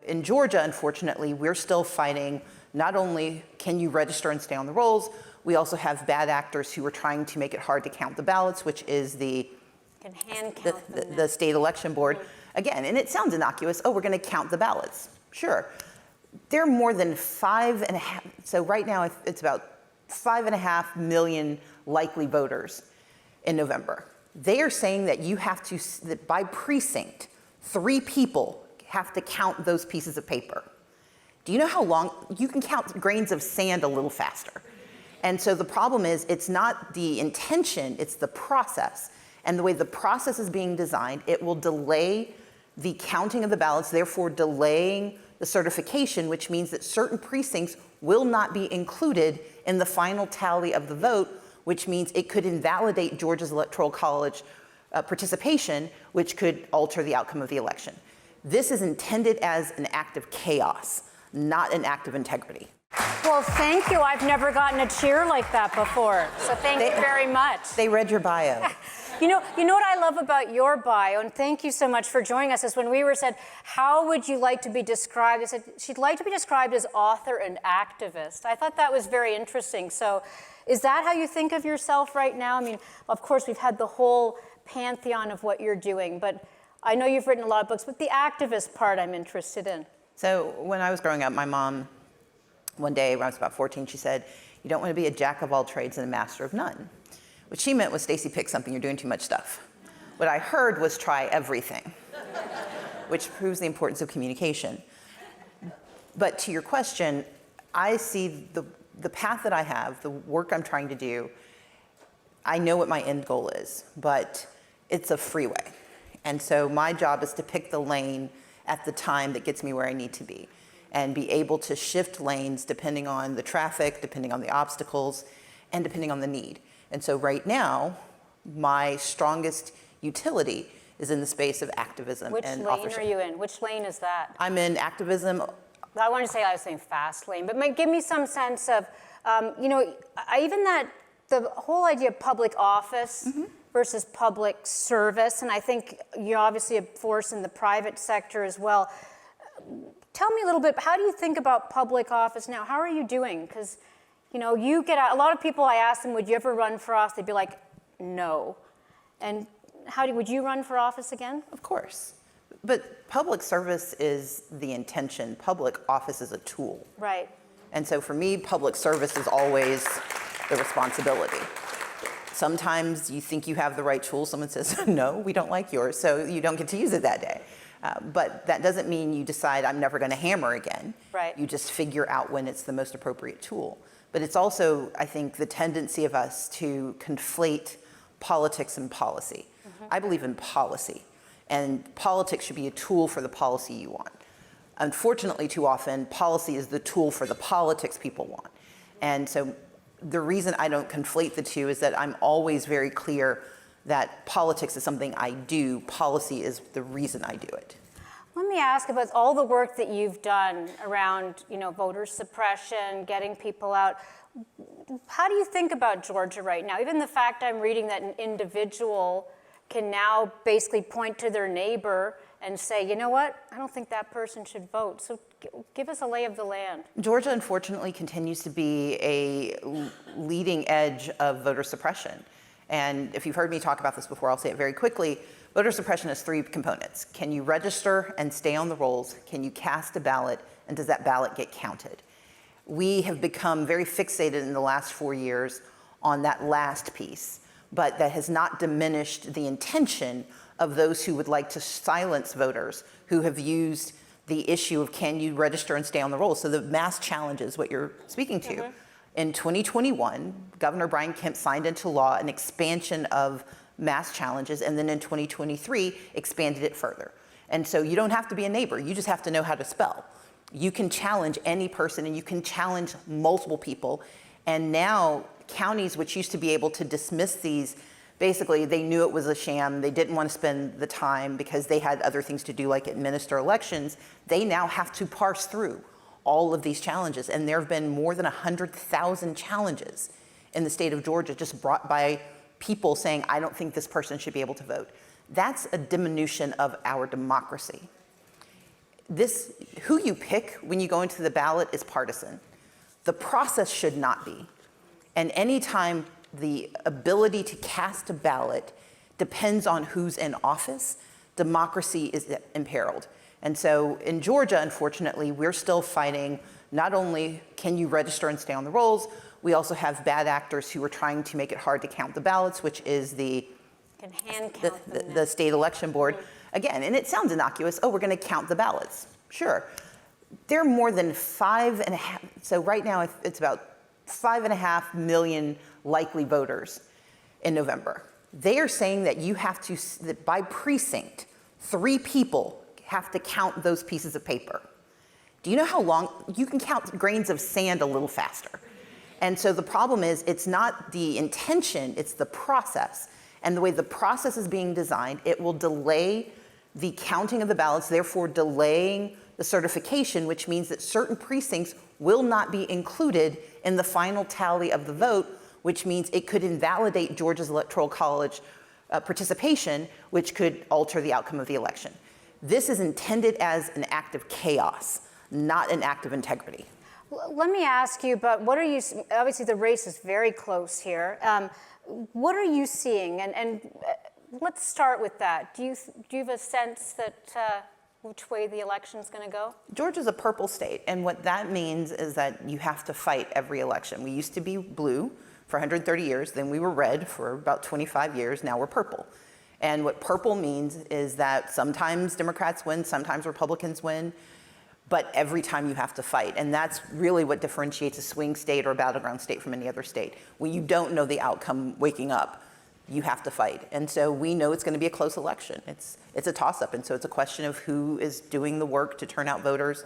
in Georgia, unfortunately, we're still fighting not only can you register and stay on the rolls, we also have bad actors who are trying to make it hard to count the ballots, which is the state election board. Again, and it sounds innocuous, oh, we're gonna count the ballots. Sure. There are more than 5.5, so right now it's about 5.5 million likely voters in November. They are saying that you have to, that by precinct, 3 people have to count those pieces of paper. Do you know how long? You can count grains of sand a little faster. And so the problem is, it's not the intention, it's the process. And the way the process is being designed, it will delay the counting of the ballots, therefore delaying the certification, which means that certain precincts will not be included in the final tally of the vote, which means it could invalidate Georgia's Electoral College participation, which could alter the outcome of the election. This is intended as an act of chaos, not an act of integrity. Well, thank you. I've never gotten a cheer like that before, so thank you very much. They read your bio. You know what I love about your bio, and thank you so much for joining us, is when we were said, how would you like to be described? I said, she'd like to be described as author and activist. I thought that was very interesting. So is that how you think of yourself right now? I mean, of course, we've had the whole pantheon of what you're doing, but I know you've written a lot of books, but the activist part I'm interested in. So when I was growing up, my mom, one day when I was about 14, she said, you don't want to be a jack of all trades and a master of none. What she meant was, Stacey, pick something, you're doing too much stuff. What I heard was try everything, which proves the importance of communication. But to your question, I see the path that I have, the work I'm trying to do, I know what my end goal is, but it's a freeway. And so my job is to pick the lane at the time that gets me where I need to be, and be able to shift lanes depending on the traffic, depending on the obstacles, and depending on the need. And so right now, my strongest utility is in the space of activism and authorship. Which lane are you in? Which lane is that? I'm in activism. I want to say I was saying fast lane, but give me some sense of, even that, the whole idea of public office versus public service, and I think you're obviously a force in the private sector as well. Tell me a little bit, how do you think about public office now? How are you doing? Because, you get a lot of people, I ask them, would you ever run for office? They'd be like, no. And would you run for office again? Of course. But public service is the intention. Public office is a tool. Right. And so for me, public service is always the responsibility. Sometimes you think you have the right tool, someone says, no, we don't like yours, so you don't get to use it that day. But that doesn't mean you decide, I'm never going to hammer again. Right. You just figure out when it's the most appropriate tool. But it's also, I think, the tendency of us to conflate politics and policy. I believe in policy, and politics should be a tool for the policy you want. Unfortunately, too often, policy is the tool for the politics people want. And so the reason I don't conflate the two is that I'm always very clear that politics is something I do, policy is the reason I do it. Let me ask about all the work that you've done around, voter suppression, getting people out. How do you think about Georgia right now? Even the fact I'm reading that an individual can now basically point to their neighbor and say, you know what, I don't think that person should vote. So give us a lay of the land. Georgia, unfortunately, continues to be a leading edge of voter suppression. And if you've heard me talk about this before, I'll say it very quickly. Voter suppression has 3 components. Can you register and stay on the rolls? Can you cast a ballot? And does that ballot get counted? We have become very fixated in the last 4 years on that last piece, but that has not diminished the intention of those who would like to silence voters who have used the issue of can you register and stay on the rolls. So the mass challenge is what you're speaking to. In 2021, Governor Brian Kemp signed into law an expansion of mass challenges, and then in 2023, expanded it further. And so you don't have to be a neighbor, you just have to know how to spell. You can challenge any person, and you can challenge multiple people. And now counties which used to be able to dismiss these, basically they knew it was a sham, they didn't want to spend the time because they had other things to do like administer elections, they now have to parse through all of these challenges. And there have been more than 100,000 challenges in the state of Georgia just brought by people saying, I don't think this person should be able to vote. That's a diminution of our democracy. who you pick when you go into the ballot is partisan. The process should not be. And anytime the ability to cast a ballot depends on who's in office, democracy is imperiled. And so in Georgia, unfortunately, we're still fighting not only can you register and stay on the rolls, we also have bad actors who are trying to make it hard to count the ballots, which is the state election board. Again, and it sounds innocuous, oh, we're going to count the ballots. Sure. There are more than 5.5, so right now it's about 5.5 million likely voters in November. They are saying that you have to, that by precinct, 3 people have to count those pieces of paper. Do you know how long? You can count grains of sand a little faster. And so the problem is, it's not the intention, it's the process. And the way the process is being designed, it will delay the counting of the ballots, therefore delaying the certification, which means that certain precincts will not be included in the final tally of the vote, which means it could invalidate Georgia's Electoral College participation, which could alter the outcome of the election. This is intended as an act of chaos, not an act of integrity. Let me ask you about what are you, obviously the race is very close here. What are you seeing? And let's start with that. Do you have a sense that which way the election's going to go? Georgia's a purple state, and what that means is that you have to fight every election. We used to be blue for 130 years, then we were red for about 25 years, now we're purple. And what purple means is that sometimes Democrats win, sometimes Republicans win, but every time you have to fight. And that's really what differentiates a swing state or a battleground state from any other state. When you don't know the outcome waking up, you have to fight. And so we know it's going to be a close election. It's a toss-up, and so it's a question of who is doing the work to turn out voters.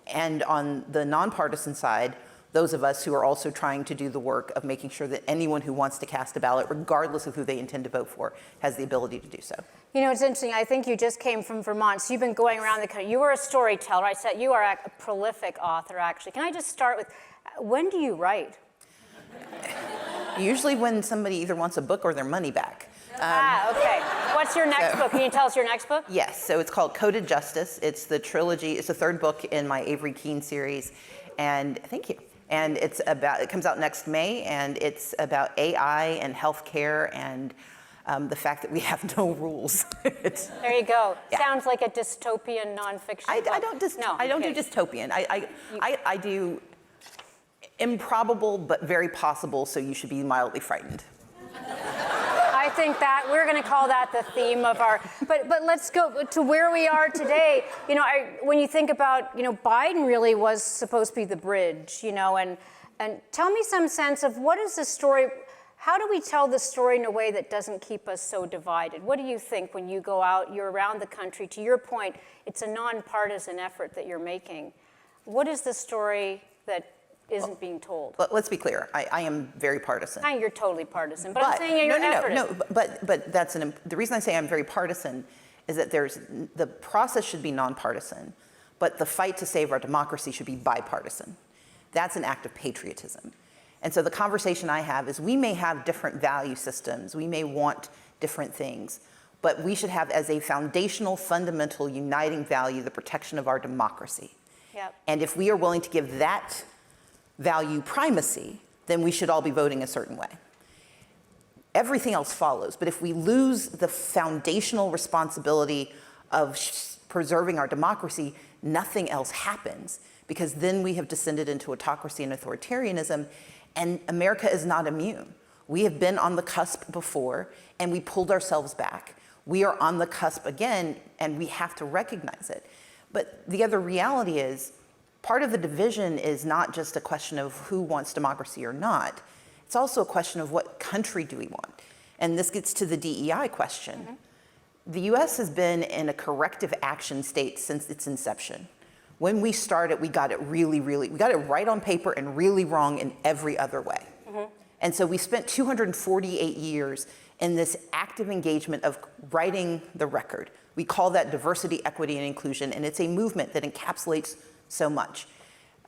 And on the nonpartisan side, those of us who are also trying to do the work of making sure that anyone who wants to cast a ballot, regardless of who they intend to vote for, has the ability to do so. You know, it's interesting. I think you just came from Vermont, so you've been going around the country. You were a storyteller. I said you are a prolific author, actually. Can I just start with, when do you write? Usually when somebody either wants a book or their money back. Okay. What's your next book? Can you tell us your next book? Yes, so it's called Coded Justice. It's the trilogy. It's the 3rd book in my Avery Keene series. And thank you. And it comes out next May, and it's about AI and healthcare and the fact that we have no rules. There you go. Yeah. Sounds like a dystopian nonfiction book. I don't do dystopian. I do improbable but very possible, so you should be mildly frightened. I think that we're going to call that the theme of our, but let's go to where we are today. You know, when you think about, you know, Biden really was supposed to be the bridge, you know, and tell me some sense of what is the story, how do we tell the story in a way that doesn't keep us so divided? What do you think when you go out, you're around the country, to your point, it's a nonpartisan effort that you're making. What is the story that isn't being told? Let's be clear. I am very partisan. You're totally partisan, but I'm saying your effort is. But that's the reason I say I'm very partisan is that the process should be nonpartisan, but the fight to save our democracy should be bipartisan. That's an act of patriotism. And so the conversation I have is we may have different value systems, we may want different things, but we should have as a foundational, fundamental, uniting value the protection of our democracy. Yep. And if we are willing to give that value primacy, then we should all be voting a certain way. Everything else follows. But if we lose the foundational responsibility of preserving our democracy, nothing else happens, because then we have descended into autocracy and authoritarianism, and America is not immune. We have been on the cusp before, and we pulled ourselves back. We are on the cusp again, and we have to recognize it. But the other reality is, part of the division is not just a question of who wants democracy or not. It's also a question of what country do we want. And this gets to the DEI question. Mm-hmm. The US has been in a corrective action state since its inception. When we started, we got it we got it right on paper and really wrong in every other way. Mm-hmm. And so we spent 248 years in this active engagement of writing the record. We call that diversity, equity, and inclusion, and it's a movement that encapsulates so much.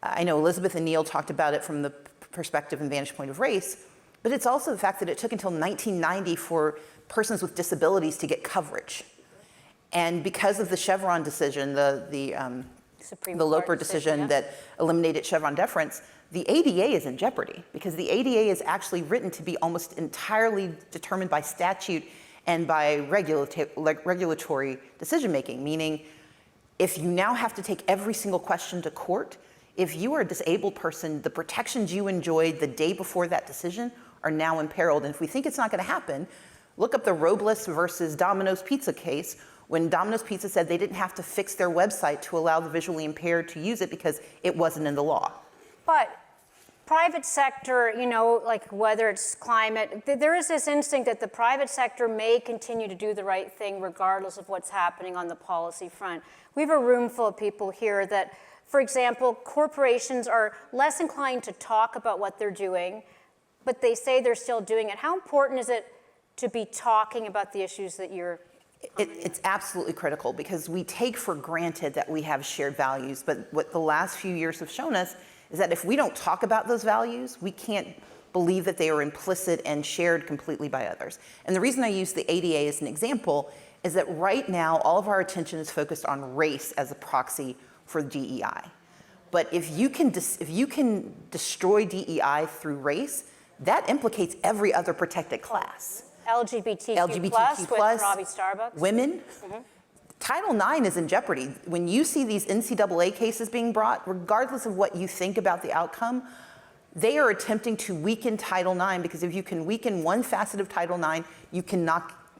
I know Elizabeth and Neil talked about it from the perspective and vantage point of race, but it's also the fact that it took until 1990 for persons with disabilities to get coverage. And because of the Chevron decision, the Loper decision that eliminated Chevron deference, the ADA is in jeopardy because the ADA is actually written to be almost entirely determined by statute and by regulatory decision-making, meaning if you now have to take every single question to court, if you are a disabled person, the protections you enjoyed the day before that decision are now imperiled. And if we think it's not going to happen, look up the Robles versus Domino's Pizza case, when Domino's Pizza said they didn't have to fix their website to allow the visually impaired to use it because it wasn't in the law. But private sector, you know, like whether it's climate, there is this instinct that the private sector may continue to do the right thing regardless of what's happening on the policy front. We have a room full of people here that, for example, corporations are less inclined to talk about what they're doing, but they say they're still doing it. How important is it to be talking about the issues that you're It's absolutely critical because we take for granted that we have shared values, but what the last few years have shown us is that if we don't talk about those values, we can't believe that they are implicit and shared completely by others. And the reason I use the ADA as an example is that right now all of our attention is focused on race as a proxy for DEI. But if you can destroy DEI through race, that implicates every other protected class. LGBTQ plus with Robbie Starbucks. Women. Title IX is in jeopardy. When you see these NCAA cases being brought, regardless of what you think about the outcome, they are attempting to weaken Title IX because if you can weaken one facet of Title IX, you can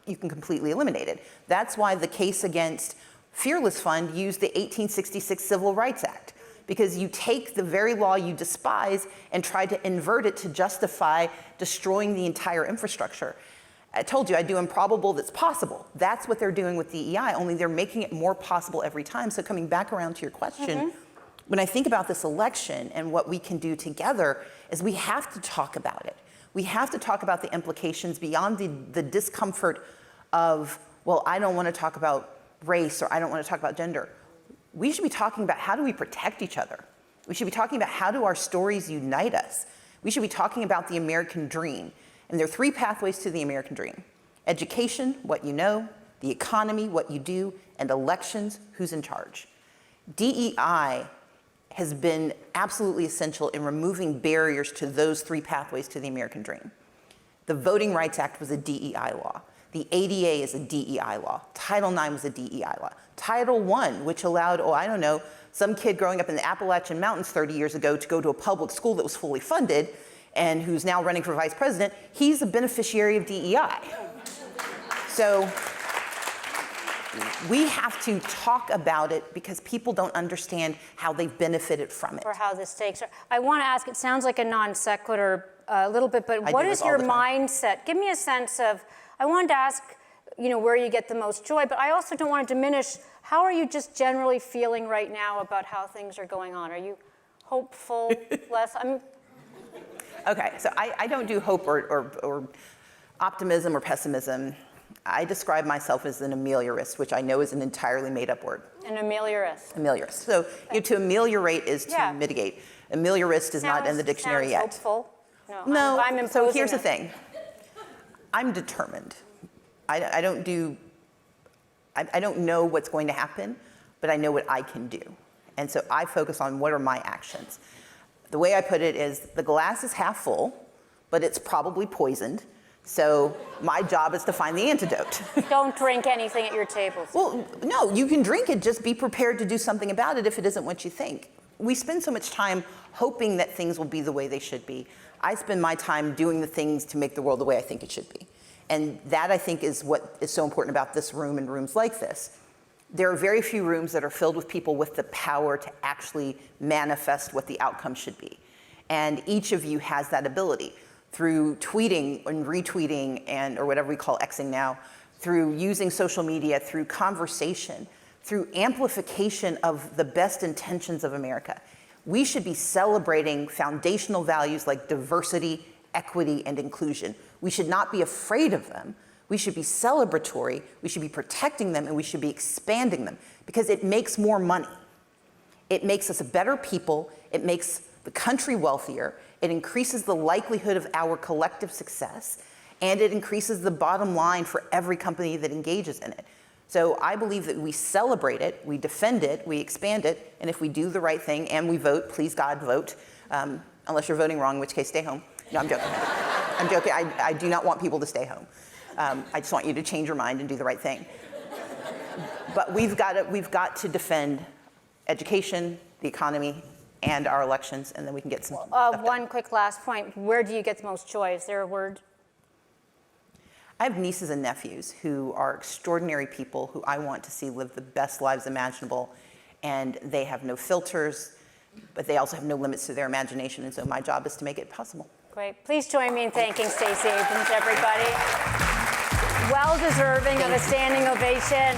completely eliminate it. That's why the case against Fearless Fund used the 1866 Civil Rights Act, because you take the very law you despise and try to invert it to justify destroying the entire infrastructure. I told you I do improbable that's possible. That's what they're doing with DEI, only they're making it more possible every time. So coming back around to your question, when I think about this election and what we can do together is we have to talk about it. We have to talk about the implications beyond the discomfort of, well, I don't want to talk about race or I don't want to talk about gender. We should be talking about how do we protect each other. We should be talking about how do our stories unite us. We should be talking about the American dream. And there are three pathways to the American dream: education, what you know; the economy, what you do; and elections, who's in charge. DEI has been absolutely essential in removing barriers to those three pathways to the American dream. The Voting Rights Act was a DEI law. The ADA is a DEI law. Title IX was a DEI law. Title I, which allowed, oh, I don't know, some kid growing up in the Appalachian Mountains 30 years ago to go to a public school that was fully funded, and who's now running for vice president, he's a beneficiary of DEI. So we have to talk about it because people don't understand how they've benefited from it. Or how the stakes are. I want to ask, it sounds like a non sequitur a little bit, but what is your mindset? Give me a sense of, I wanted to ask, you know, where you get the most joy, but I also don't want to diminish, how are you just generally feeling right now about how things are going on? Are you hopeful, less? Okay, so I don't do hope or optimism or pessimism. I describe myself as an ameliorist, which I know is an entirely made-up word. An ameliorist. Ameliorist. So to ameliorate is to mitigate. Ameliorist is not in the dictionary yet. Hopeful. No, I'm so here's the thing. I'm determined. I don't know what's going to happen, but I know what I can do. And so I focus on what are my actions. The way I put it is the glass is half full, but it's probably poisoned. So my job is to find the antidote. Don't drink anything at your table. Well, no, you can drink it, just be prepared to do something about it if it isn't what you think. We spend so much time hoping that things will be the way they should be. I spend my time doing the things to make the world the way I think it should be. And that, I think, is what is so important about this room and rooms like this. There are very few rooms that are filled with people with the power to actually manifest what the outcome should be. And each of you has that ability through tweeting and retweeting or whatever we call Xing now, through using social media, through conversation, through amplification of the best intentions of America. We should be celebrating foundational values like diversity, equity, and inclusion. We should not be afraid of them. We should be celebratory, we should be protecting them, and we should be expanding them because it makes more money. It makes us a better people, it makes the country wealthier, it increases the likelihood of our collective success, and it increases the bottom line for every company that engages in it. So I believe that we celebrate it, we defend it, we expand it, and if we do the right thing and we vote, please God, vote, unless you're voting wrong, in which case stay home. No, I'm joking. I'm joking. I do not want people to stay home. I just want you to change your mind and do the right thing. But we've got to defend education, the economy, and our elections, and then we can get some stuff done. One quick last point. Where do you get the most joy? Is there a word? I have nieces and nephews who are extraordinary people who I want to see live the best lives imaginable, and they have no filters, but they also have no limits to their imagination, and so my job is to make it possible. Great. Please join me in thanking Stacey Abrams, everybody. Well deserving of a standing ovation.